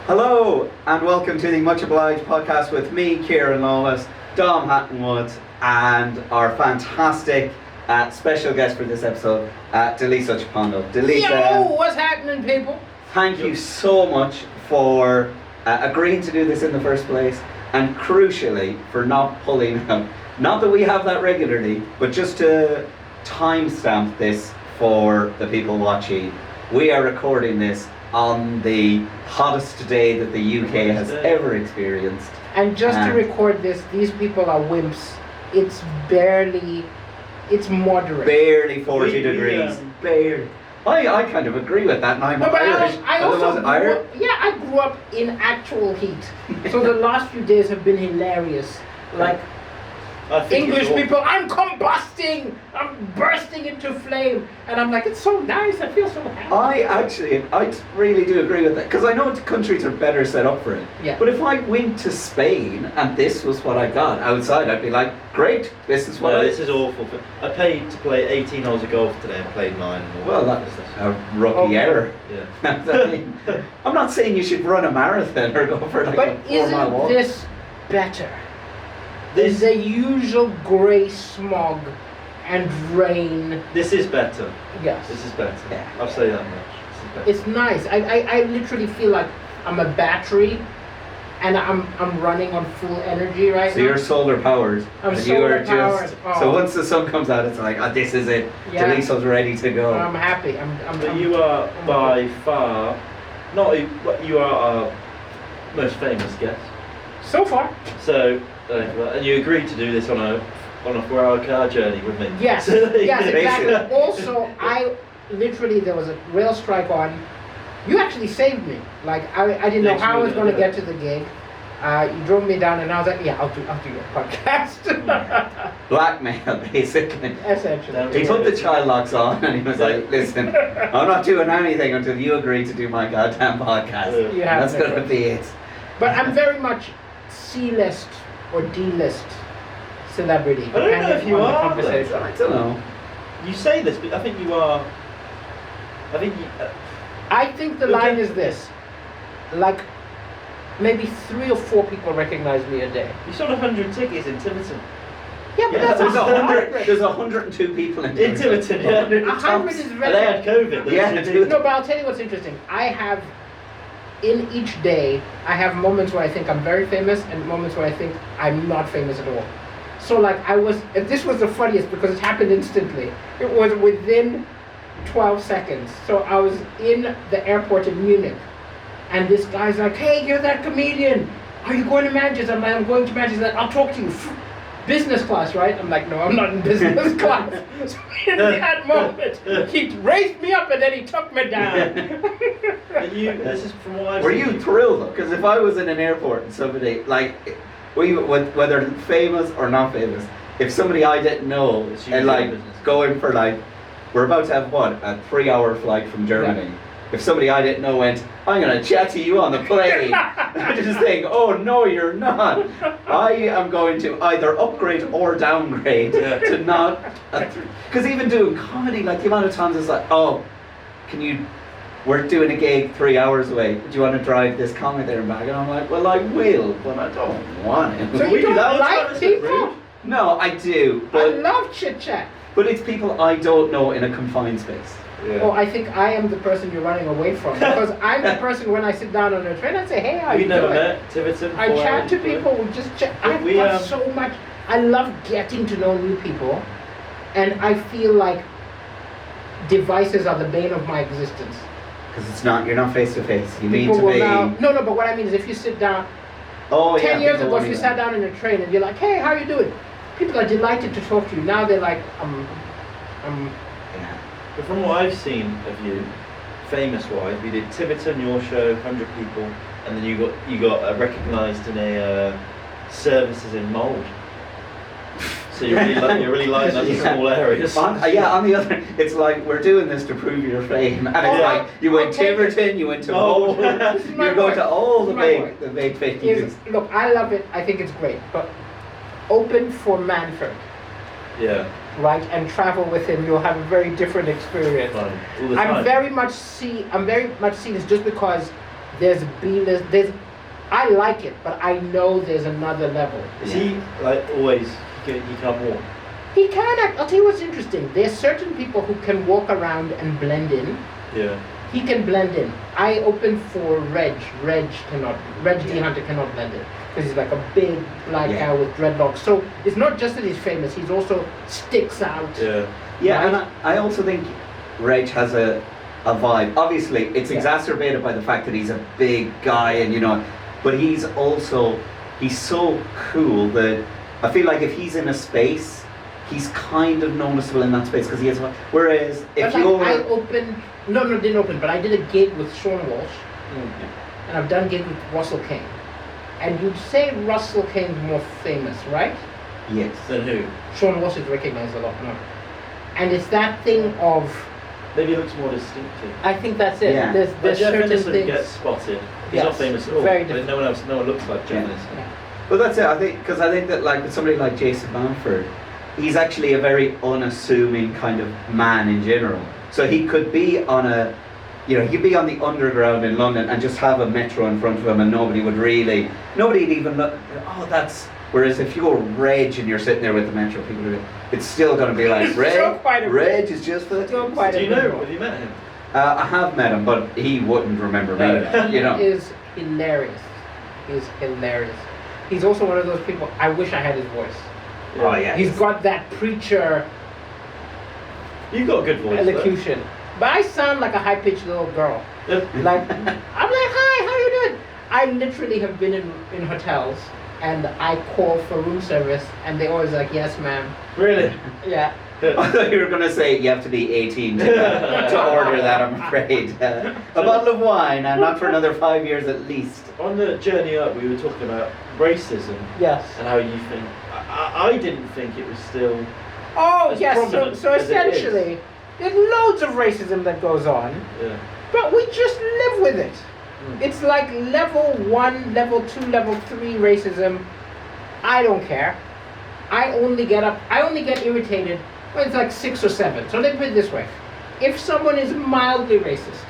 Hello and welcome to the Much Obliged podcast with me, Kieran Lawless, Dom Hatton-Woods, and our fantastic special guest for this episode, Daliso Chaponda. Yo, what's happening, people? Thank you so much for agreeing to do this in the first place, and crucially for not pulling out. Not that we have that regularly, but just to timestamp this for the people watching. We are recording this on the hottest day that the UK has ever experienced. And just to record this, these people are wimps. It's moderate. Barely 40 degrees. Barely. I kind of agree with that, and I'm Irish. I grew up in actual heat. So the last few days have been hilarious. Like, English people, I'm combusting! I'm bursting into flame! And I'm like, it's so nice, I feel so happy. I really do agree with that, because I know countries are better set up for it. Yeah. But if I went to Spain and this was what I got outside, I'd be like, great, this is what this is awful. I paid to play 18 holes of golf today and played 9. Well, that's a rookie error. Yeah. I'm not saying you should run a marathon or go for like a 4-mile walk. But isn't this better? There's the usual grey smog and rain. This is better. Yes. This is better. Yeah. I'll say that much. This is better. It's nice. I literally feel like I'm a battery and I'm running on full energy right now. So you're solar powered. I'm solar powered. So once the sun comes out, it's like, this is it. Yeah. Daliso's ready to go. I'm happy. But you are by far, you are our most famous guest. So far. So, and you agreed to do this on a 4-hour car journey with me. Yes, yes, exactly. Also, there was a rail strike on. You actually saved me. Like, I didn't know how I was going to get to the gig. You drove me down and I was like, yeah, I'll do your podcast. Blackmail, basically. Essentially. He put the child locks on and he was like, listen, I'm not doing anything until you agree to do my goddamn podcast. That's going to be it. But I'm very much C-list or D-list celebrity. I don't know if you are. I don't know. You say this, but I think you are. I think the line is this. Like, maybe 3 or 4 people recognize me a day. You sold 100 tickets in Tiverton. Yeah, but that's there's 102 people in Tiverton. Yeah. 100 is And they had COVID. No, but I'll tell you what's interesting. In each day, I have moments where I think I'm very famous and moments where I think I'm not famous at all. So like this was the funniest because it happened instantly. It was within 12 seconds. So I was in the airport in Munich and this guy's like, hey, you're that comedian. Are you going to Manchester? I'm like, I'm going to Manchester. I'll talk to you. Business class, right? I'm like, no, I'm not in business class. So in that moment, he raised me up and then he took me down. This is from what I've Were seen. you thrilled though? Because if I was in an airport and somebody, like, whether famous or not famous, if somebody I didn't know and like going for like, we're about to have a 3-hour flight from Germany. Yeah. If somebody I didn't know went, I'm going to chat to you on the plane, I just think, oh no, you're not. I am going to either upgrade or downgrade to not. Because even doing comedy, like the amount of times it's like, we're doing a gig 3 hours away. Do you want to drive this comic there and back? And I'm like, well, I will, but I don't want it. So you don't like people? No, I do. But I love chit chat. But it's people I don't know in a confined space. Yeah. Oh, I think I am the person you're running away from because I'm the person when I sit down on a train I say, hey, how you doing? We never met, Tiverton. I chat to people, we just chat. I've got so much. I love getting to know new people, and I feel like devices are the bane of my existence. Because you're not face to face. You need people to be. No, but what I mean is if you sit down. 10 years ago, if you sat down in a train and you're like, hey, how you doing? People are delighted to talk to you. Now they're like, Yeah. But from what I've seen of you, famous-wise, we did Tiverton, your show, 100 people, and then you got recognised in a services in mould. So you're really lighting up the small areas. On the other, it's like we're doing this to prove your fame, and it's like you went Tiverton, you went to mould, you're going to all the big things. Look, I love it. I think it's great, but open for Manford. Yeah. Right, and travel with him, you'll have a very different experience. Fun. All the time. I'm very much seen as just because there's B-list, I like it, but I know there's another level. Is he like always? He can't walk. He can act. I'll tell you what's interesting. There's certain people who can walk around and blend in. Yeah. He can blend in. I opened for Reg. Reg D. Hunter cannot blend in because he's like a big black guy with dreadlocks. So it's not just that he's famous. He's also sticks out. Yeah. Yeah, right? and I also think Reg has a vibe. Obviously, it's exacerbated by the fact that he's a big guy, and but he's so cool that I feel like if he's in a space, he's kind of noticeable in that space because he has. Whereas if I opened, didn't open, but I did a gig with Sean Walsh, and I've done gigs with Russell Kane, and you'd say Russell Kane's more famous, right? Yes. Then who? Sean Walsh is recognized a lot more, and it's that thing of. Maybe he looks more distinctive. I think that's it. Yeah. There's Jeff certain Innocent things. gets spotted. He's Yes, not famous at all. very But no one looks like Jeff Innocent. Yeah. Well, that's it. I think that like with somebody like Jason Manford, he's actually a very unassuming kind of man in general. So he could be on he'd be on the underground in London and just have a metro in front of him, and nobody'd even look. Oh, that's. Whereas if you're Reg and you're sitting there with the metro, people it's still going to be like Reg is just for. Do you know? Have you met him? I have met him, but he wouldn't remember me. He is hilarious. He's hilarious. He's also one of those people. I wish I had his voice. Oh yeah. He's got that preacher You've got a good voice. elocution, but I sound like a high-pitched little girl. Like I'm like, hi, how you doing? I literally have been in hotels and I call for room service and they always like, yes, ma'am. Really? Yeah. I thought you were going to say you have to be 18 to order that, I'm afraid. A bottle of wine, and not for another 5 years at least. On the journey up, we were talking about racism. Yes. And how you think. I didn't think it was still. Oh, as yes. prominent So as it is. essentially, there's loads of racism that goes on, Yeah. but we just live with it. It's like level 1, level 2, level 3 racism. I don't care. I only get irritated when it's like 6 or 7. So let me put it this way. If someone is mildly racist,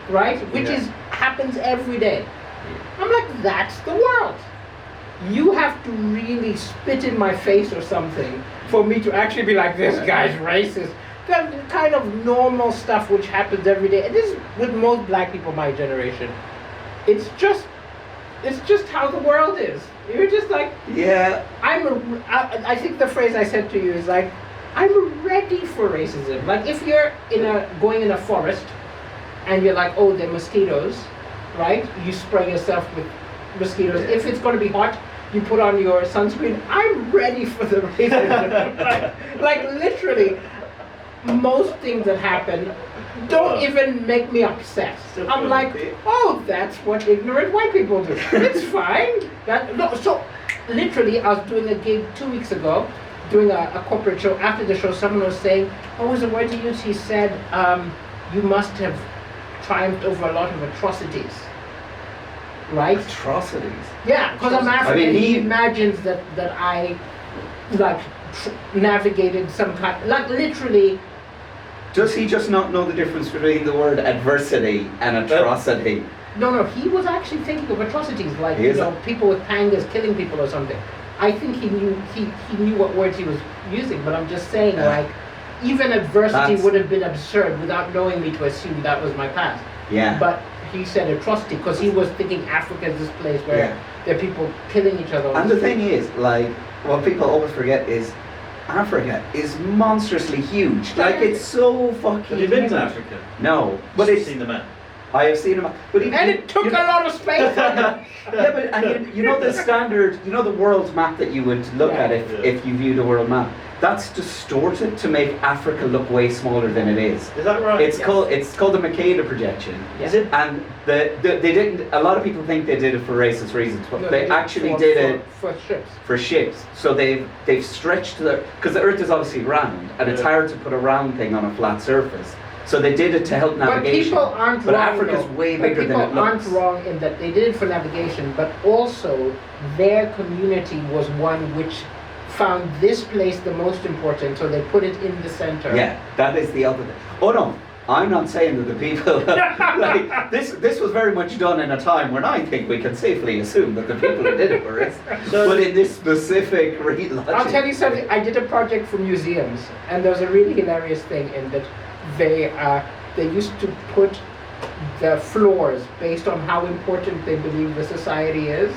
right, which happens every day, I'm like, that's the world. You have to really spit in my face or something for me to actually be like, this guy's racist. The kind of normal stuff which happens every day. And this is with most black people my generation. It's just how the world is. You're just like, Yeah. I think the phrase I said to you is like, I'm ready for racism. Like if you're going in a forest and you're like, oh, there are mosquitoes, right? You spray yourself with mosquitoes. Yeah. If it's going to be hot, you put on your sunscreen. I'm ready for the racism. like literally, most things that happen don't even make me upset. I'm like, oh, that's what ignorant white people do. It's fine. So literally, I was doing a gig 2 weeks ago, doing a corporate show. After the show, someone was saying, "Oh, was the word to use?" He said, "You must have triumphed over a lot of atrocities." Right? Atrocities. Yeah, because I'm African. I mean, he imagines that I like navigated some kind, like literally. Does he just not know the difference between the word adversity and atrocity? No, he was actually thinking of atrocities, like He is people with pangas killing people or something. I think he knew what words he was using, but I'm just saying, like, even adversity would have been absurd without knowing me to assume that was my past. Yeah. But he said atrocity because he was thinking Africa is this place where there are people killing each other. And the thing is, like, what people always forget is Africa is monstrously huge. Like, it's so fucking Have you been huge. to Africa? No. But You've it's... seen the map. I have seen them. But And it took a lot of space. Yeah, but and you know the standard, you know the world map that you would look at if you view the world map. That's distorted to make Africa look way smaller than it is. Is that right? It's called the Mercator projection. Is it? And they didn't. A lot of people think they did it for racist reasons, but they actually did it for ships. for ships. So they've stretched because the Earth is obviously round, and it's hard to put a round thing on a flat surface. So they did it to help navigation. But people aren't but wrong. Africa's way bigger than it People aren't looks. wrong in that they did it for navigation, but also their community was one which found this place the most important, so they put it in the center. Yeah, that is the other thing. Oh no, I'm not saying that the people like this was very much done in a time when I think we can safely assume that the people who did it were racist. But in this specific I'll tell you something. I did a project for museums, and there was a really hilarious thing in that they used to put the floors based on how important they believe the society is.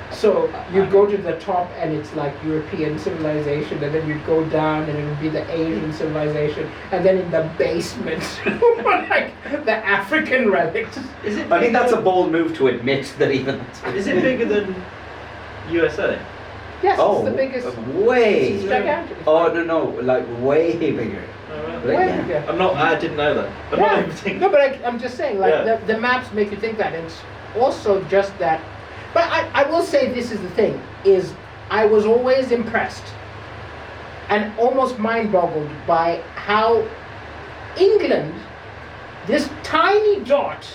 So you go to the top and it's like European civilization, and then you go down and it would be the Asian civilization, and then in the basement like the African relics. I think that's a bold move to admit that even. Is it bigger than USA? Yes, Oh, it's the biggest. way. It's gigantic. Oh no, like way bigger. Oh, Way yeah. bigger. I didn't know that. I'm not even thinking. No, but I'm just saying, like Yeah. the maps make you think that, and it's also just that. But I will say this is the thing, is I was always impressed and almost mind-boggled by how England, this tiny dot,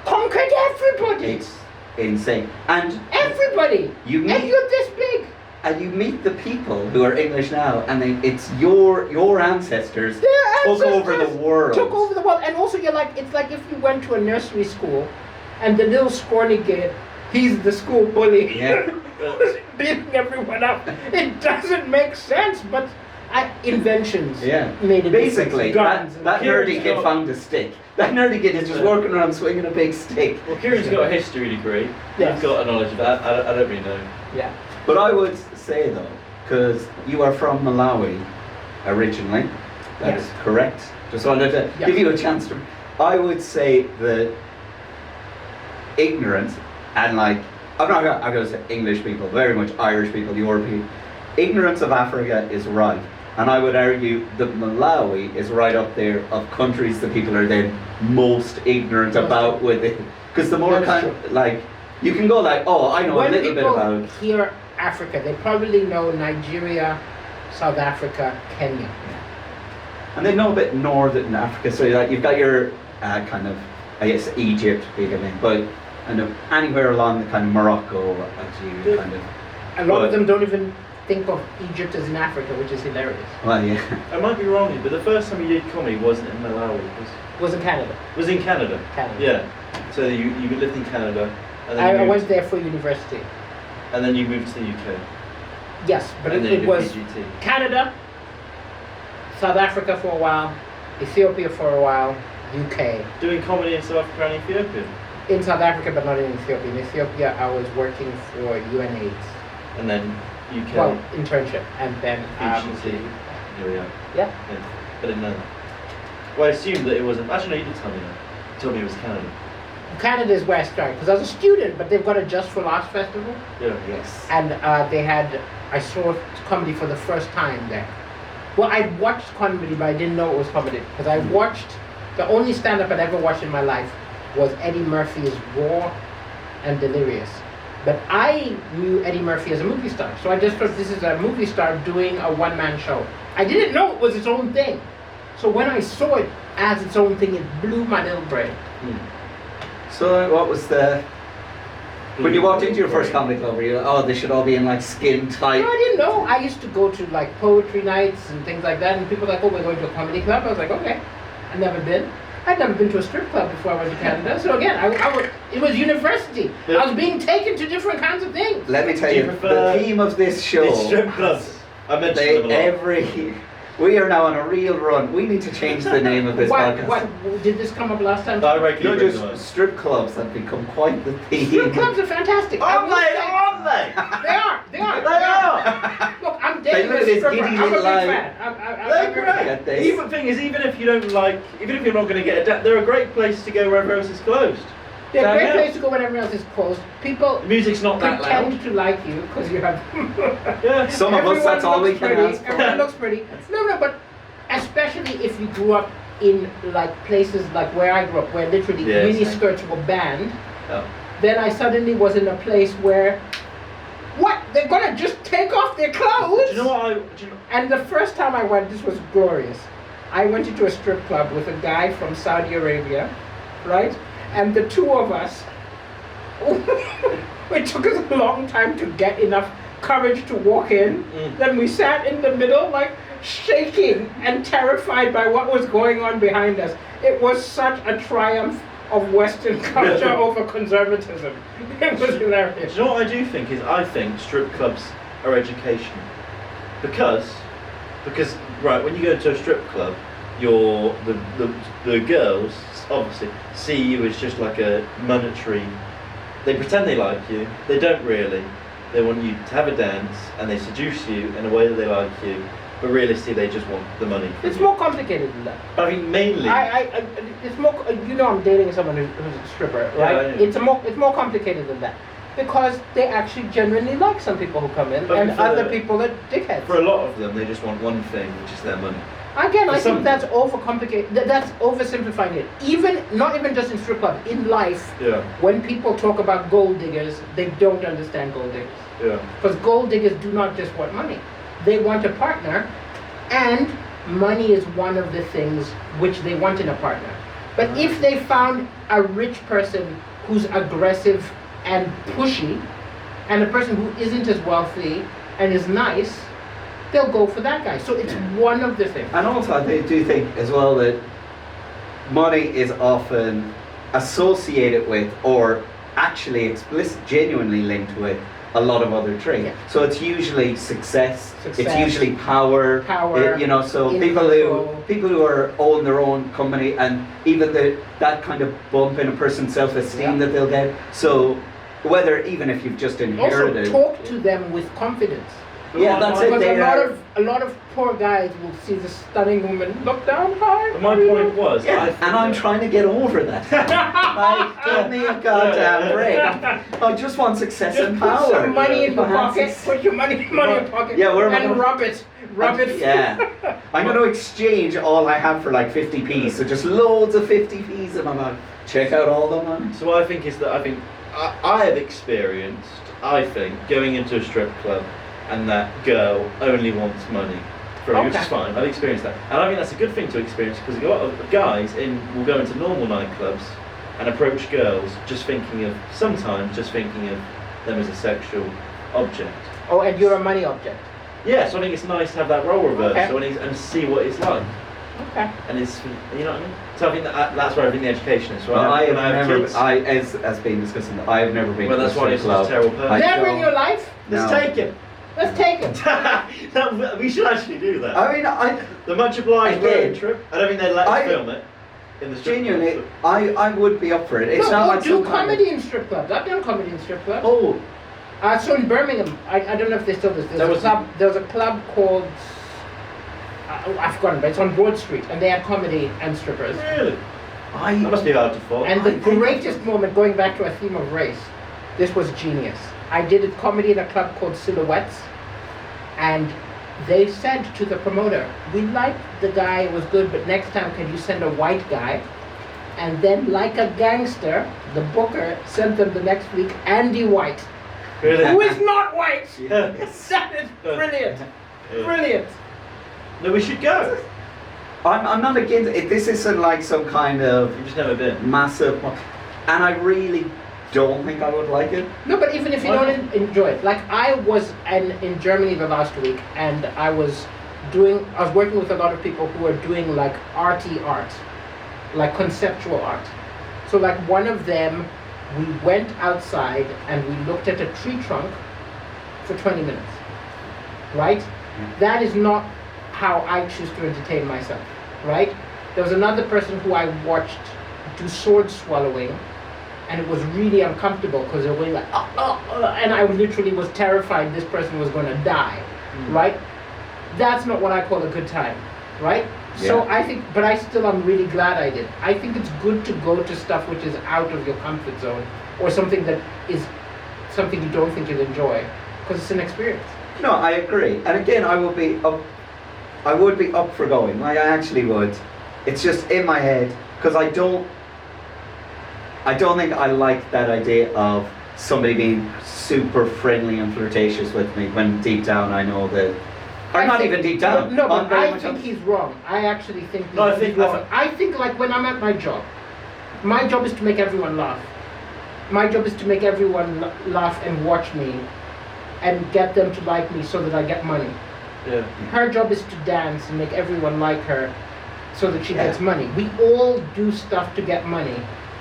conquered everybody. It's insane. And Everybody. you And meet you're this big. and you meet the people who are English now, and it's your ancestors Their took over the ancestors world. Took over the world. And also you're like, it's like if you went to a nursery school and the little scrawny kid, he's the school bully. Yeah. Beating everyone up. It doesn't make sense, but inventions Yeah. made it. Basically, guns that and nerdy kid found a stick. That nerdy kid is just walking around swinging a big stick. Well, Kieran's got a history degree. Yes. You've got a knowledge of that. I don't really know. Yeah. But I would say though, because you are from Malawi originally, that Yes. is correct. Just wanted to Yeah. give you a chance to. I would say that ignorance and like I'm going to say English people, very much Irish people, European. Ignorance of Africa is right, and I would argue that Malawi is right up there of countries that people are then most ignorant Most about with it. Because the more That is kind of, like you can go like, oh, I know When a little bit people about. hear Africa, they probably know Nigeria, South Africa, Kenya. And they know a bit northern Africa, so like you've got your kind of, I guess Egypt, big I mean, but kind of anywhere along the kind of Morocco, as you kind of. A lot But- of them don't even think of Egypt as in Africa, which is hilarious. Well, yeah. I might be wrong here, but the first time you did comedy wasn't in Malawi. It was in Canada. It was in Canada. Canada. Yeah. So you lived in Canada, and then I you moved, went there for university. and then you moved to the UK. Yes, but and then it you was did PGT. Canada, South Africa for a while, Ethiopia for a while, UK. Doing comedy in South Africa and Ethiopia, In South Africa, but not in Ethiopia. In Ethiopia, I was working for UNAIDS. and then UK. Well, internship, and then PGT. Here we are. yeah. I didn't know that. Well, I assumed that it wasn't. Actually, no, you did tell me that. You told me it was Canada. Canada is where I started because I was a student, but they've got a Just for Laughs festival, Yeah. Yes. and I saw comedy for the first time there. Well, I watched comedy, but I didn't know it was comedy because I watched the only stand-up I'd ever watched in my life was Eddie Murphy's Raw and Delirious. But I knew Eddie Murphy as a movie star, so I just thought this is a movie star doing a one-man show. I didn't know it was its own thing. So when I saw it as its own thing, it blew my little brain. So what was the when you walked into your first comedy club? Were you like, oh, they should all be in like skin tight? No, I didn't know. I used to go to like poetry nights and things like that, and people were like, oh, we're going to a comedy club. I was like, okay. I'd never been. I'd never been to a strip club before I went to Canada. So again, it was university. Yeah. I was being taken to different kinds of things. Let me tell Do you you, prefer the theme of this show. It's strip clubs. I mentioned They, them a lot. we are now on a real run. We need to change the name of this podcast. What did this come up last time? I regularly Not bring just them up. strip clubs have become quite the theme. Strip clubs are fantastic. I will say- Aren't they? They are. They are. They are. Look, I'm They dating look a at this stripper. giddy I'm a big little eye. fan. They're I'm great. Get this. Even thing is, even if you don't like, even if you're not going to get a date, they're a great place to go where everyone else is closed. They're a great Yeah. place to go when everyone else is closed. People The music's not that pretend loud. to like you because you have. Yeah. Some of us, Everyone that's all we looks can pretty. ask for. Everyone looks pretty. No, but especially if you grew up in like places like where I grew up, where literally Yes. mini skirts were banned, Oh. then I suddenly was in a place where, what? They're gonna just take off their clothes? Do you know what And the first time I went, this was glorious. I went into a strip club with a guy from Saudi Arabia, right? And the two of us, it took us a long time to get enough courage to walk in. Mm. Then we sat in the middle, like, shaking and terrified by what was going on behind us. It was such a triumph of Western culture over conservatism. It was hilarious. Do you know what I do think is I think strip clubs are educational. Because right, when you go to a strip club, the girls obviously see you as just like a monetary. They pretend they like you. They don't really. They want you to have a dance and they seduce you in a way that they like you. But realistically, they just want the money. It's more complicated than that. But I think mainly. It's more. You know, I'm dating someone who's a stripper, right? Yeah, It's more complicated than that, because they actually genuinely like some people who come in, But and other people are dickheads. For a lot of them, they just want one thing, which is their money. Again, I some- think that's overcomplicated. That's oversimplifying it. Not even just in strip club, in life. Yeah. When people talk about gold diggers, they don't understand gold diggers. Yeah. Because gold diggers do not just want money. They want a partner, and money is one of the things which they want in a partner. But if they found a rich person who's aggressive and pushy, and a person who isn't as wealthy and is nice, they'll go for that guy. So it's one of the things. And also, I do think as well that money is often associated with, or actually genuinely linked with, a lot of other traits. Yeah. So it's usually success. It's Success. usually power. Power, So info. people who own their own company, and even that kind of bump in a person's self-esteem that they'll get. So even if you've just Also, inherited. talk to them with confidence. Yeah, that's it. Because a lot of poor guys will see the stunning woman look down high. But my point was, Yeah, I think and I'm trying to get over that. Like, give me a goddamn break. I just want success Just and put power. some money in your Perhaps pocket. it's- Put your money in your pocket. Yeah, where am I and gonna- rub it. Rub it. Yeah. I'm going to exchange all I have for like 50p. So just loads of 50p's, and I'm like, check out all the money. So what I think is that I have experienced, going into a strip club and that girl only wants money from you, which is Okay. fine. I've experienced that. And I think that's a good thing to experience, because a lot of guys will go into normal nightclubs and approach girls sometimes just thinking of them as a sexual object. Oh, and you're a money object. Yeah, so I think it's nice to have that role reversed Okay. and see what it's like. Okay. And it's, you know what I mean? So I think that's where I think the education is. So Well, I have when never, kids, as been discussing, I have never been well, to a that's why strip you're such club. a terrible person. I Never in don't- your life? Let's No. take it. Let's take it. No, we should actually do that. I mean, The Much Obliged Again, road trip. I don't think they'd let us I- film it in the strip genuinely, club, I would be up for it. It's No, not you like do some kind of- comedy in strip clubs. I've done comedy in strip clubs. Oh, So in Birmingham, I don't know if they still do this. That was There was a club called, I've forgotten, but it's on Broad Street, and they had comedy and strippers. really? That must be hard to follow. And the I think- greatest moment, going back to a theme of race, this was genius. I did a comedy in a club called Silhouettes, and they said to the promoter, "We liked the guy, it was good, but next time can you send a white guy?" And then, like a gangster, the booker sent them the next week Andy White, Really? who is not white. Yeah. That is brilliant, Yeah. brilliant. No, we should go. I'm not against it. This isn't like some kind of You've just never been. massive, and I really don't think I would like it. No, but even if you Why don't enjoy it, like I was in Germany the last week, and I was working with a lot of people who are doing like arty art, like conceptual art. So like one of them, we went outside and we looked at a tree trunk for 20 minutes, right? That is not how I choose to entertain myself, right? There was another person who I watched do sword swallowing, and it was really uncomfortable because they were going like, and I literally was terrified this person was going to die, right? That's not what I call a good time, right? So Yeah. I think, but I'm really glad I did. I think it's good to go to stuff which is out of your comfort zone, or something that is something you don't think you'll enjoy, because it's an experience. No, I agree. And again, I would be up for going. Like, I actually would. It's just in my head, because I don't think I like that idea of somebody being super friendly and flirtatious with me when deep down I know that, or not even deep down. No, I'm but very I much think on- he's wrong. I actually think No, I he's think- wrong. I think like when I'm at my job is to make everyone laugh. My job is to make everyone laugh and watch me, and get them to like me so that I get money. Yeah. Her job is to dance and make everyone like her so that she gets money. We all do stuff to get money,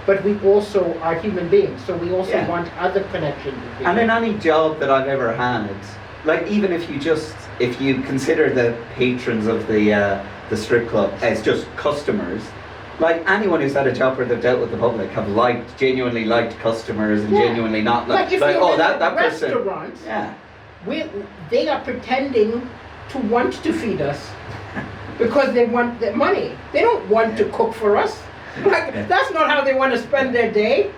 but we also are human beings, so we also want other connections with people. And in any job that I've ever had, like even if you consider the patrons of the strip club as just customers, like anyone who's had a job where they've dealt with the public have genuinely liked customers and genuinely not like if oh, in that a person. restaurant, Yeah. they are pretending to want to feed us because they want the money. They don't want to cook for us. Like that's not how they want to spend their day.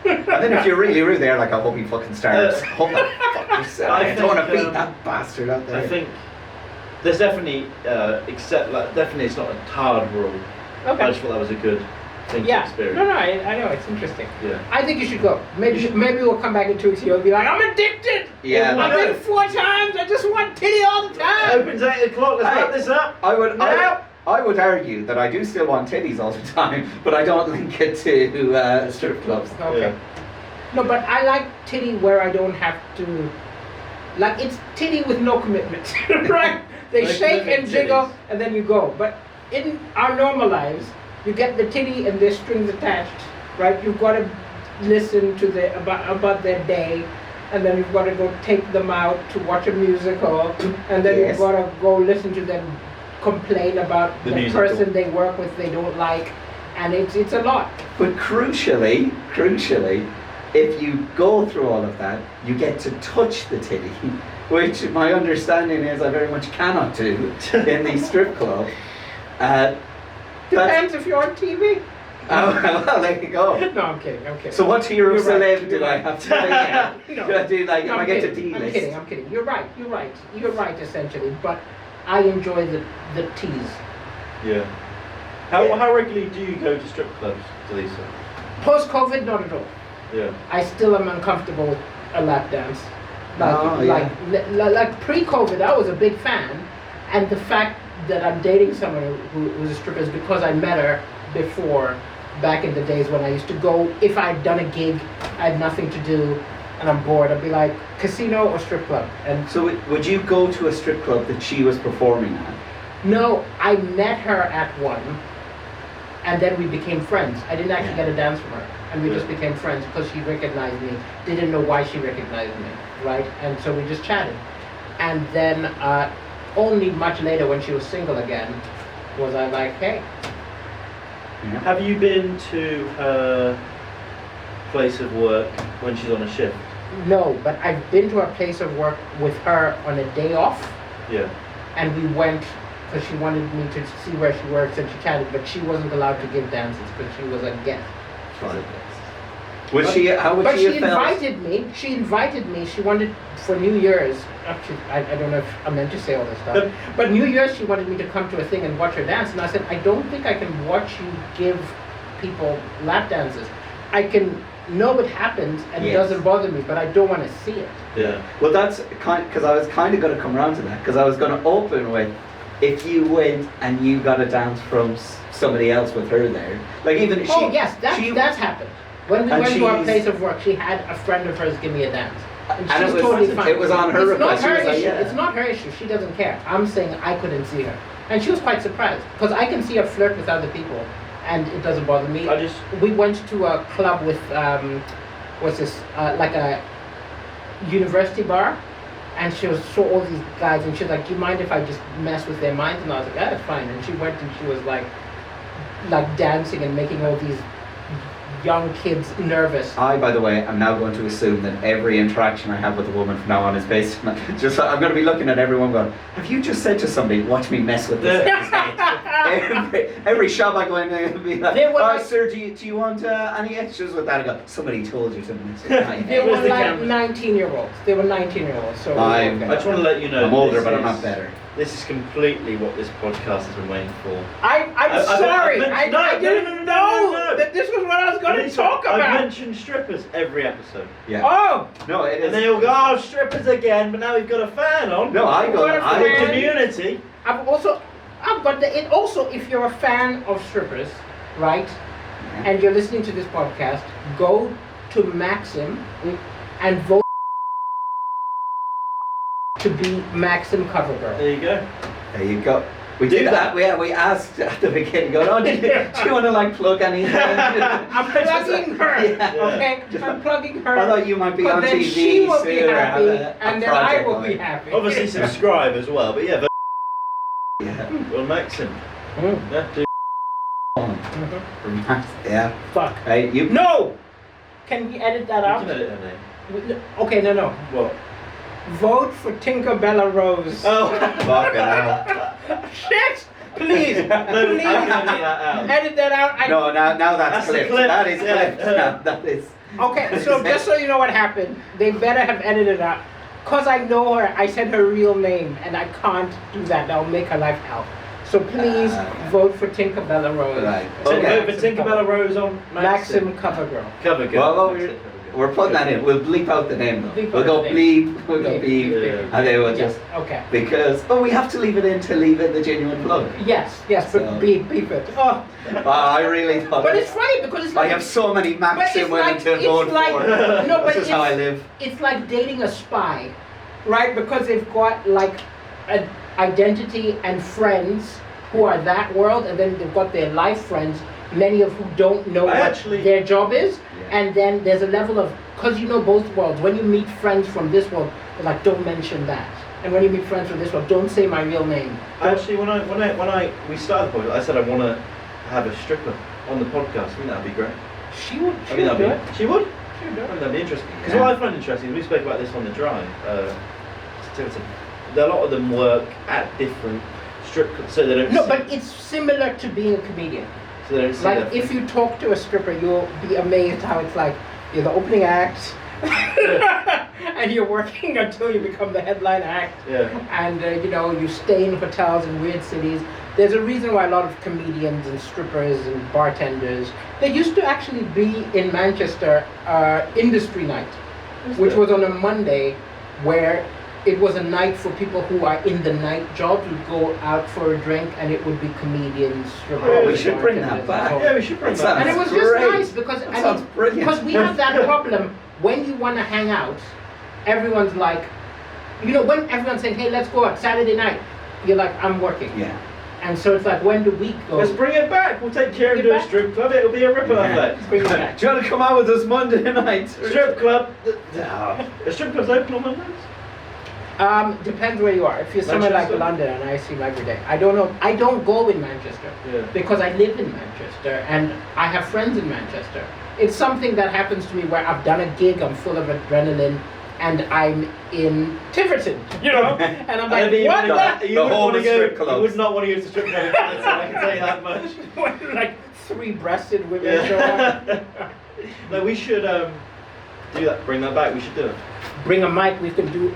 And then if you're really rude, they're like, I hope he fucking starves. Hope that fucking I don't want to beat that bastard out there. I think there's definitely, definitely it's not a hard rule. Okay. I just thought that was a good thing to experience. No, I know, it's interesting. Yeah. I think you should go. Maybe we'll come back in 2 weeks and you'll be like, I'm addicted! Yeah. I've been 4 times, I just want titty all the time! Opens 8 o'clock, let's wrap this up. I would argue that I do still want titties all the time, but I don't link it to strip clubs. Okay. Yeah. No, but I like titty where I don't have to... Like, it's titty with no commitment, right? They Like shake and titties. jiggle, and then you go. But in our normal lives, you get the titty and there's strings attached, right? You've got to listen to about their day, and then you've got to go take them out to watch a musical, and then you've got to go listen to them complain about the person they work with they don't like, and it's a lot. But crucially, if you go through all of that, you get to touch the titty, which my understanding is I very much cannot do in the strip club. Depends if you're on TV. Oh, well, there you go. No, I'm kidding. So what tier of You're right, celeb you're did I right. have to be? No. Do I do like No, if I I'm get to kidding, D-list? I'm kidding. You're right essentially, but I enjoy the tease. Yeah. How regularly do you go to strip clubs, Daliso? Post-COVID, not at all. Yeah. I still am uncomfortable with a lap dance. Oh, Like pre-COVID, I was a big fan, and the fact that I'm dating someone who was a stripper is because I met her before, back in the days when I used to go. If I'd done a gig, I had nothing to do, and I'm bored, I'd be like, casino or strip club. And So would you go to a strip club that she was performing at? no, I met her at one, and then we became friends. I didn't actually get a dance from her, and we just became friends because she recognized me. Didn't know why she recognized me, right? And so we just chatted. And then only much later, when she was single again, was I like, hey. Yeah. Have you been to her place of work when she's on a shift? No, but I've been to her place of work with her on a day off, Yeah. and we went because she wanted me to see where she works, and she chatted, but she wasn't allowed to give dances because she was a guest. How would But she she have felt? invited me. She wanted for New Year's. Actually, I don't know if I meant to say all this stuff. But New Year's, she wanted me to come to a thing and watch her dance. And I said, I don't think I can watch you give people lap dances. I can know it happens and it doesn't bother me, but I don't want to see it. Yeah. Well, that's because I was kind of going to come around to that because I was going to open with if you went and you got a dance from somebody else with her there, like even she. Oh yes, that's happened. When we and went to our she's- place of work, she had a friend of hers give me a dance. And And she's it was- totally fine. it was on her It's not request. She her was like, issue. yeah. It's not her issue. She doesn't care. I'm saying I couldn't see her. And she was quite surprised. Because I can see her flirt with other people. And it doesn't bother me. We went to a club with, what's this, like a university bar. And she saw all these guys and she was like, do you mind if I just mess with their minds? And I was like, yeah, that's fine. And she went and she was like dancing and making all these young kids nervous. I, by the way, am now going to assume that every interaction I have with a woman from now on is based on just. I'm going to be looking at everyone going, have you just said to somebody, watch me mess with this? every shop I go in and be like, sir, do you want any extras with that? I go, somebody told you to mess with that. They were Where's the like camera? 19-year-olds. They were 19-year-olds. So I just want to let you know. I'm older, this but I'm is- not better. This is completely what this podcast has been waiting for. I'm sorry. I didn't know no. that this was what I was going to talk I've about. mentioned strippers every episode. Yeah. Oh, No, it And is. they all go, oh, strippers again, but now we've got a fan on. No, I go. What a I The fan. community. I've got the. It also, if you're a fan of strippers, right, and you're listening to this podcast, go to Maxim and vote. to be Maxim cover girl. There you go. There you go. We Do did that. that. We asked at the beginning, going, oh, do you want to like plug anything? I'm plugging her. Yeah. Okay, I'm plugging her. I thought you might be But on then TV she will be soon or happy, have a and then I project will going. be happy. Obviously subscribe as well, but yeah, Yeah. well, Maxim. Mm. Yeah, do. Yeah. Fuck. Hey, you. No! Can we edit that You out? can edit her name. Okay, no. What? Vote for Tinkerbella Rose. Oh, Fucking hell. Shit! Please, no, I'm please. gonna edit that out. Edit that out. No, now that's That's the clipped. clip. That is Yeah. clipped. Now, that is. Okay, so just so you know what happened, they better have edited out. Cause I know her, I said her real name, and I can't do that. That'll make her life hell. So please vote for Tinkerbella Rose. Right. So Okay. vote for Tinkerbella Rose on Maxim cover girl. Cover girl. Well, Maxim cover girl. we're putting that in. We'll bleep out the name though. Bleep We'll out go the bleep. We'll go beep. Yeah. And then we'll Yes, just okay. because we have to leave it in to leave in the genuine plug. Yes, but So- bleep it. Oh, I really thought. but it's funny because it's I like have so many but Maxim it's women like, to it's vote like for. no, but This is how I live. it's like dating a spy, right? Because they've got like an identity and friends who are that world, and then they've got their life friends, many of who don't know I what actually- their job is, Yeah. and then there's a level of, because you know both worlds, when you meet friends from this world, they're like, don't mention that. And when you meet friends from this world, don't say my real name. Actually, when we started the podcast, I said I want to have a stripper on the podcast. I think that'd be great. She would, I she think would do it. She would. She would do I it. think that'd be interesting. Because Yeah. what I find interesting is we spoke about this on the drive. Tiverton. A lot of them work at different strip clubs, so they don't. No, see, but it's similar to being a comedian. so they don't see Like, their if you talk to a stripper, you'll be amazed how it's like, you're the opening act, and you're working until you become the headline act, Yeah. and you stay in hotels in weird cities. There's a reason why a lot of comedians and strippers and bartenders, there used to actually be in Manchester industry night, which was on a Monday, where it was a night for people who are in the night jobs who'd go out for a drink, and it would be comedians, strippers. Oh, we should bring that bartenders, back. and so Yeah, we should bring That that. and it was That's just great. nice because That sounds brilliant. because we have that problem when you want to hang out. Everyone's like, when everyone's saying, "Hey, let's go out Saturday night," you're like, "I'm working," Yeah. and so it's like, when do we go? Let's bring it back. We'll take care Bring of it do a back. strip club. It'll be a ripple Yeah. effect. Bring it back. Do you want to come out with us Monday night? Strip club. A strip club's open on Mondays. Depends where you are. If you're somewhere like Manchester? London, and I see them every day, I don't know. I don't go in Manchester Yeah. because I live in Manchester and I have friends in Manchester. It's something that happens to me where I've done a gig, I'm full of adrenaline, and I'm in Tiverton, and I'm like, what the? You The wouldn't whole want to strip go. clubs. You would not want to go to strip club in Tiverton, I can tell you that much. When, like 3-breasted women show up. Yeah. No, we should do that. Bring that back. We should do it. Bring a mic, we can do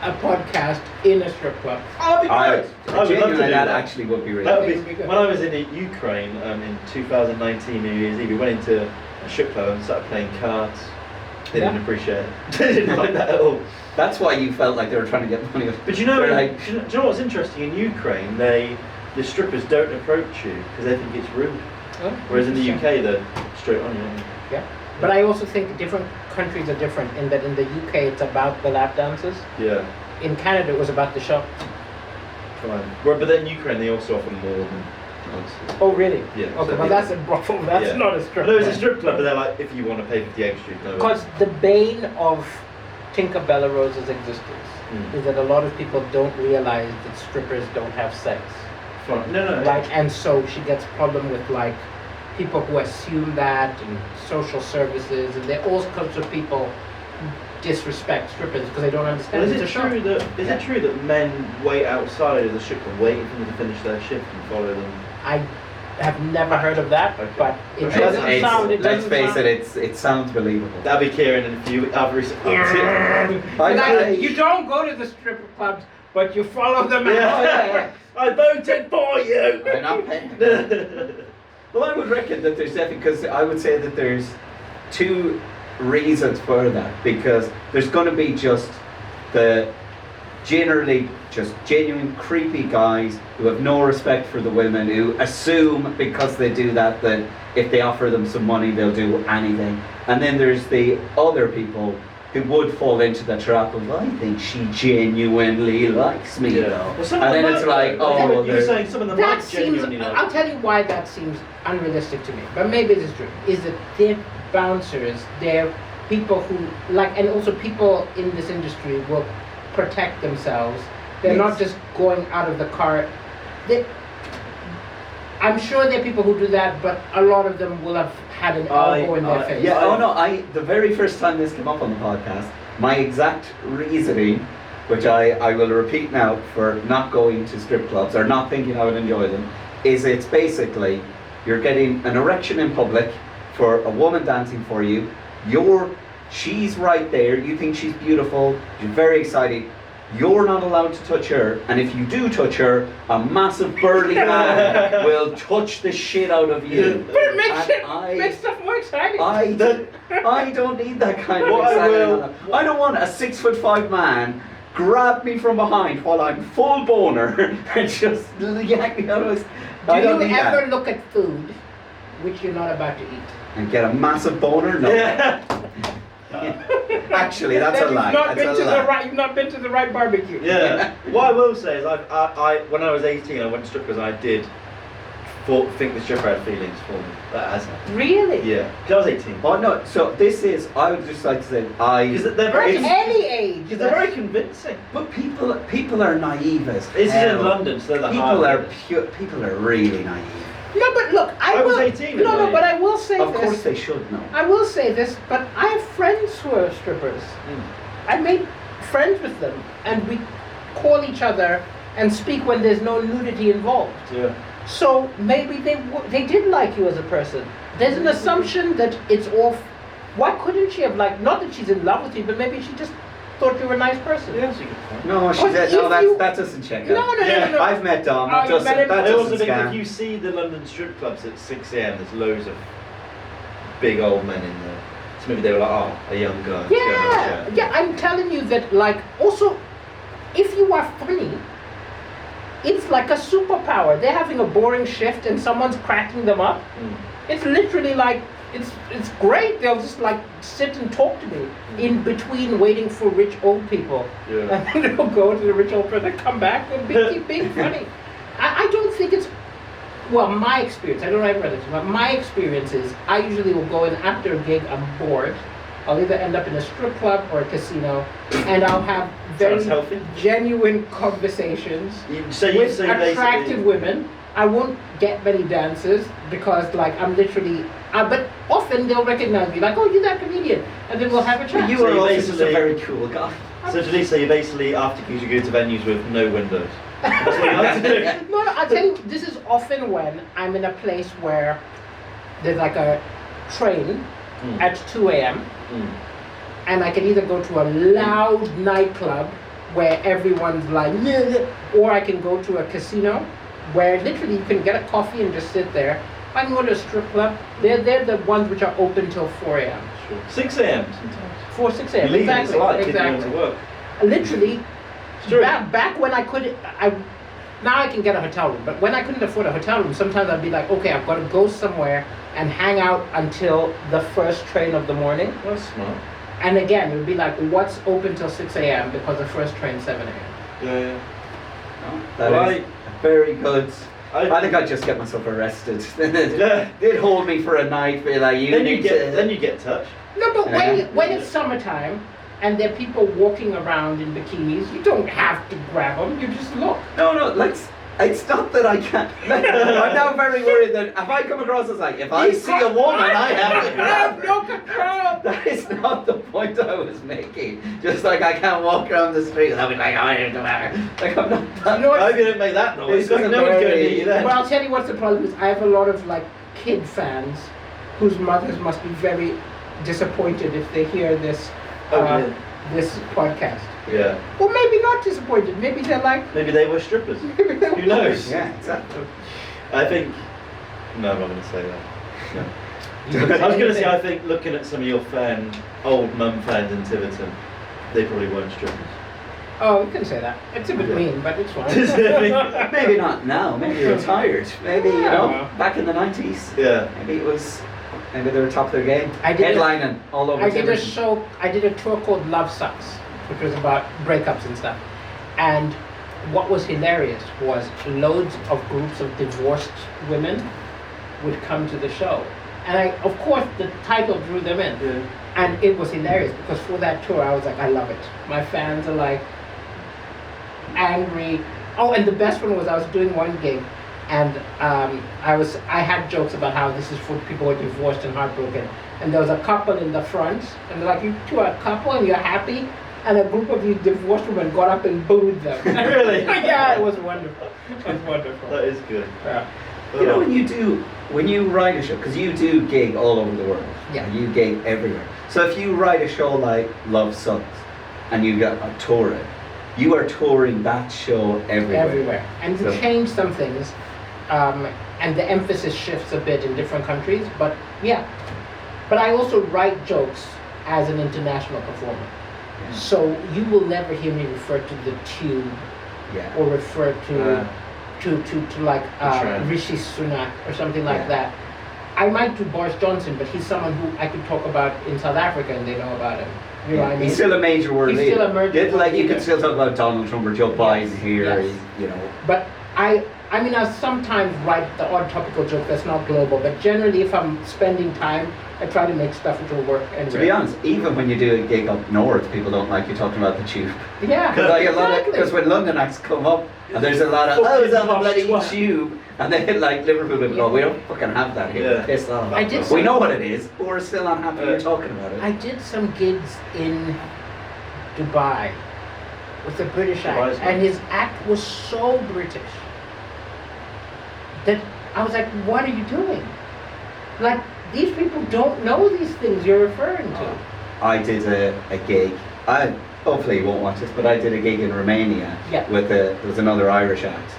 a podcast in a strip club. Oh, that'd be I great. I would love to do genuinely, that that. actually would be really That good. would be, That'd be good. when I was in Ukraine in 2019 New Year's Eve, we went into a strip club and started playing cards. They didn't Yeah. appreciate it. They didn't like that at all. That's why you felt like they were trying to get money. But you know, They're like, do you know what's interesting? In Ukraine, the strippers don't approach you because they think it's rude. Oh, Whereas in the interesting. UK, they're straight on you. Yeah. But I also think different countries are different in that in the UK it's about the lap dances. Yeah, In Canada it was about the shop. fine. Well, but then Ukraine, they also offer more than us. Oh really? Yeah. Okay, so well they- that's a brothel, that's Yeah. not a strip No, it's a club. strip club, but they're like, if you want to pay 50 extra, you can have it. Because the bane of Tinkerbella Rose's existence Mm. is that a lot of people don't realize that strippers don't have sex. Fine. No, Like, and so she gets problem with like people who assume that, and social services, and there are all sorts of people who disrespect strippers because they don't understand Well, it's a is shop. it true that men wait outside of the strip club waiting for them to finish their shift and follow them? I have never heard of that, Okay. but it Okay. doesn't It's- sound. It let's doesn't face sound, it sounds believable. That'll be Kieran in a few other. Like, you don't go to the stripper clubs, but you follow them out. Yeah. I voted for you. I'm not paying. Well, I would reckon that there's definitely, because I would say that there's two reasons for that, because there's going to be just the generally just genuine creepy guys who have no respect for the women, who assume because they do that that if they offer them some money they'll do anything. And then there's the other people who would fall into the trap of, I think she genuinely likes me, Yeah. though. Well, some And of then them it's might, like, though. oh, You're they're- saying some of them That might seems. genuinely like. I'll tell you why that seems unrealistic to me. But maybe it is true. Is that they're bouncers? They're people who like, and also people in this industry will protect themselves. They're Yes. not just going out of the car. They, I'm sure there are people who do that, but a lot of them will have had an elbow in their face. Yeah, oh no, the very first time this came up on the podcast, my exact reasoning, which I will repeat now for not going to strip clubs or not thinking I would enjoy them, is it's basically you're getting an erection in public for a woman dancing for you. She's right there, you think she's beautiful, you're very excited. You're not allowed to touch her, and if you do touch her, a massive burly man will touch the shit out of you. But it makes, And makes stuff more exciting. I don't need that kind of What I excitement. will- I don't want a 6'5" man grab me from behind while I'm full boner and just yank me out of his. I Do don't you need ever that. look at food which you're not about to eat? And get a massive boner? No. Yeah. Actually, that's a Then lie. You've not That's been a to lie. the right. You've not been to the right barbecue. Yeah. What I will say is, I when I was 18, I went to strip clubs. I did think the stripper had feelings for me. That has happened. Really? Yeah. 'Cause I was 18. Oh no, so this is, I would just like to say, Because they're At very. any age. Because they're very convincing. but people are naive as This is hell. in London, so they're the People are really naive. No, but look, I will. was 18 No, when no, I- but I will say Of this. course they should know. I will say this, but I have friends who are strippers. I made friends with them, and we call each other and speak when there's no nudity involved. Yeah. So maybe they did like you as a person. There's an assumption that it's off. Why couldn't she have not that she's in love with you, but maybe she just thought you were a nice person. Yeah, that's a good point. No, she But said, if no, you- that doesn't check out. No, no, Yeah. no, no. I've met Dom, Oh, that you doesn't, met him? that I also doesn't think if scam. you see the London strip clubs at 6 a.m, there's loads of big old men in there. So maybe they were like, oh, a young guy. let's go and have a Yeah, chat. yeah. I'm telling you that. Also, if you are funny, it's like a superpower. They're having a boring shift and someone's cracking them up. Mm. It's literally like it's great. They'll just sit and talk to me in between waiting for rich old people. Yeah. And then they'll go to the rich old person, come back and keep being funny. I don't think it's, well, my experience, I don't know everybody's, but my experience is I usually will go in after a gig, I'm bored. I'll either end up in a strip club or a casino, and I'll have very Sounds healthy. genuine conversations So with attractive women. I won't get many dances because I'm literally, but often they'll recognize me, oh, you're that comedian, and then we'll have a chat. But you So are you also just a basically- very cool guy. So Daliso, you basically, after gigs, you go to venues with no windows. That's what you like to do. No, I'll tell you, this is often when I'm in a place where there's a train Mm. at 2 a.m. Mm. and I can either go to a loud nightclub where everyone's "Yeah," or I can go to a casino where literally you can get a coffee and just sit there. I can go to a strip club. They're the ones which are open till 4 a.m. Sure. 6 a.m. sometimes. 4, 6 You a.m. leave and it's Exactly. light, people Exactly. going to work. Literally, It's true. back when I could, now I can get a hotel room, but when I couldn't afford a hotel room, sometimes I'd be like, okay, I've got to go somewhere and hang out until the first train of the morning. That's smart. And again, it would be what's open till 6 a.m. because the first train's 7 a.m. Yeah, yeah. No, that Well, is very good. I I think I'd just get myself arrested. Yeah. They'd hold me for a night, be like, you then need you to... get touched. No, but Yeah. when it's summertime and there are people walking around in bikinis, you don't have to grab them. You just look. No, it's not that I can't. I'm now very worried that if I come across as if I see a woman, I have to I grab have her. no control. That is not the point I was making. Just I can't walk around the street and I'll be like, oh, I don't matter. I'm not that. You know I what? hope you don't make that noise. It's just No one's going to very- hear you then. Well, I'll tell you what's the problem is I have a lot of kid fans whose mothers must be very disappointed if they hear this this podcast. Yeah. Or maybe not disappointed. Maybe they're Maybe they were strippers. maybe they Who knows? Yeah, exactly. I think. No, I'm not going to say that. No. You can I was say going to say, I anything. think looking at some of your old mum fans in Tiverton, they probably weren't strippers. Oh, you can say that. It's a bit mean, but it's fine. Maybe not now. Maybe you're retired. Maybe, Yeah. back in the 90s. Yeah. Maybe it was Maybe they were top of their game. I did Headlining all over. I did a television. show. I did a tour called Love Sucks, which was about breakups and stuff. And what was hilarious was loads of groups of divorced women would come to the show, and of course, the title drew them in. Yeah. And it was hilarious because for that tour, I was like, I love it. My fans are like angry. Oh, and the best one was I was doing one gig, and I had jokes about how this is for people who are divorced and heartbroken. And there was a couple in the front, and they're like, you two are a couple and you're happy? And a group of these divorced women got up and booed them. Really? Yeah, it was wonderful. It was wonderful. That is good. Yeah. You know when you write a show, because you do gig all over the world. Yeah. And you gig everywhere. So if you write a show like Love Sucks, and you get a tour it, you are touring that show everywhere. And you So- change some things, and the emphasis shifts a bit in different countries. But yeah, but I also write jokes as an international performer. Yeah. So you will never hear me refer to the Tube Yeah. or refer to like Trend. Rishi Sunak or something like Yeah. that. I might do Boris Johnson, but he's someone who I could talk about in South Africa and they know about him. You know what I mean? He's still a major world He's leader. still a major Like world you leader. can still talk about Donald Trump or Joe Biden here. Yes. You know. But I mean, I sometimes write the odd topical joke that's not global, but generally if I'm spending time, I try to make stuff which will work. And To be honest, even when you do a gig up north, people don't like you talking about the tube. yeah, Because when London acts come up, and there's a lot of, oh, it's on the bloody Fucking tube, and then like Liverpool people go, we don't fucking have that here, Yeah. we're pissed off. I did We some- know what it is, but we're still not happy you're talking about it. I did some gigs in Dubai with a British Dubai's act, and his act was so British that I was like, what are you doing? Like, these people don't know these things you're referring to. I did a gig, hopefully you won't watch this, but I did a gig in Romania Yeah. with there was another Irish act,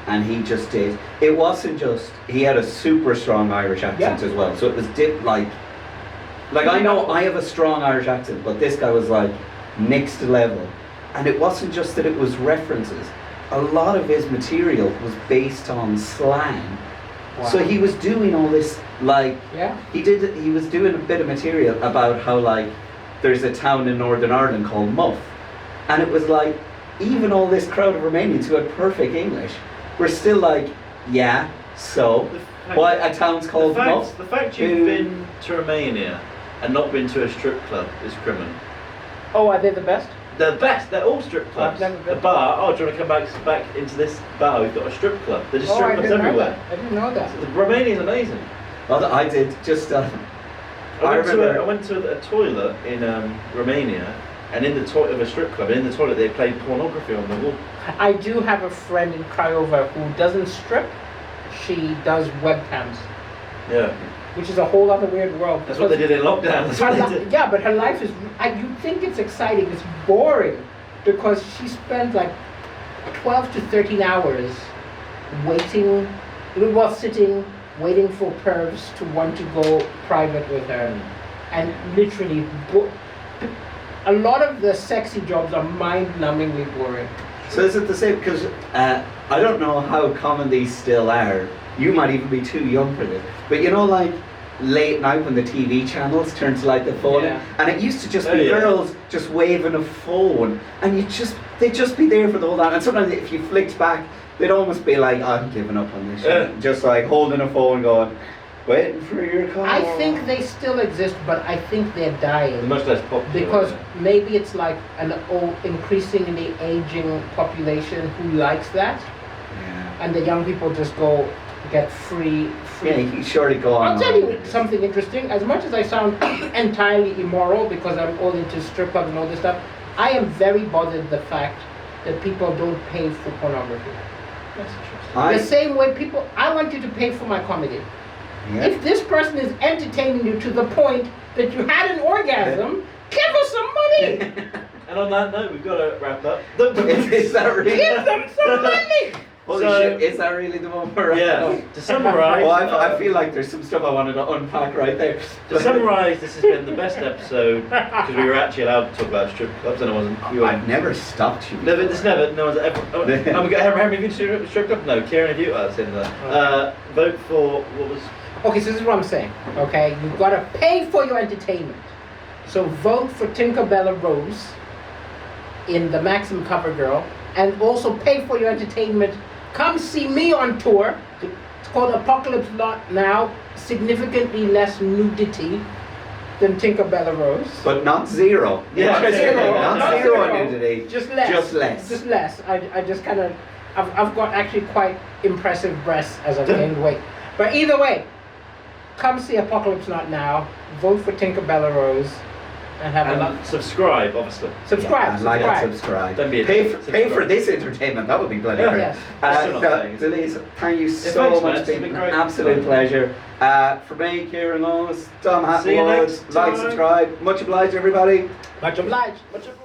and he just did, it wasn't just, he had a super strong Irish accent Yeah. as well, so it was like I know I have a strong Irish accent, but this guy was like next level, and it wasn't just that it was references, a lot of his material was based on slang. Wow. So he was doing all this, like, Yeah. he was doing a bit of material about how, like, there's a town in Northern Ireland called Muff. And it was like, even all this crowd of Romanians who had perfect English were still like, yeah, so, why a town's called Muff? The fact you've been to Romania and not been to a strip club is criminal. Oh, are they the best? They're the best. They're all strip clubs. I've never been. The bar. Oh, do you want to come back into this bar? We've got a strip club. They're just Oh, strip I clubs didn't know everywhere. that. I didn't know that. The Romania's amazing. Well, I did just, I remember- went to a toilet in Romania, and in the toilet of a strip club, and in the toilet they played pornography on the wall. I do have a friend in Craiova who doesn't strip. She does webcams, Yeah, which is a whole other weird world. that's what they did in lockdown. That's Her what they did. yeah, but her life is. You think it's exciting? It's boring because she spent like 12 to 13 hours waiting, well, sitting, waiting for pervs to want to go private with her, and literally, a lot of the sexy jobs are mind-numbingly boring. so is it the same, because I don't know how common these still are, you might even be too young for this, but you know, like, late night when the TV channels turn to like the phone, Yeah. and it used to just Oh, be yeah. girls just waving a phone, and they'd just be there for the whole time, and sometimes if you flicked back, they'd almost be like, I'm giving up on this shit. Yeah. Just like holding a phone going, waiting for your call. I think they still exist, but I think they're They're dying. much less popular. Because yeah. maybe it's like an increasingly aging population who likes that, Yeah. and the young people just go get free. Yeah, you can surely go on. I'll tell you something interesting. As much as I sound entirely immoral because I'm all into strip clubs and all this stuff, I am very bothered the fact that people don't pay for pornography. That's interesting. The same way people, I want you to pay for my comedy. Yeah. If this person is entertaining you to the point that you had an orgasm, give us some money. And on that note, we've got to wrap up. Is that really? Give them some money. Holy So- shit, is that really the one we're Yeah. To summarise, Well, I feel like there's some stuff I wanted to unpack right there. to summarise, this has been the best episode because we were actually allowed to talk about strip clubs, and it wasn't. You I've weren't. never stopped you. Never, this never. No one's ever. Oh, and we got how many of you to strip club? No, Kieran, have you? That's in there. Vote for what was? Okay, so this is what I'm saying. Okay, you've got to pay for your entertainment. So vote for Tinkerbella Rose in the Maxim cover girl, and also pay for your entertainment. Come see me on tour. It's called Apocalypse Not Now. Significantly less nudity than Tinkerbella Rose. But not zero. Yeah, not zero nudity. Just less. Just less. Just less. I just kind of, I've got actually quite impressive breasts as I've gained weight. But either way, come see Apocalypse Not Now. Vote for Tinkerbella Rose. And have And subscribe, obviously. subscribe. Like and Subscribe. subscribe. Don't be a pay dick, for subscribe. this entertainment. That would be bloody Yeah. great. Yes. Still not paying. Daliso, thank you so thanks, man. much. It's It's been been great. an absolute pleasure. For me, Kieran Owens, Tom See you Hatton-Woods, next like, time. subscribe. Much obliged, everybody. Much obliged. Much obliged.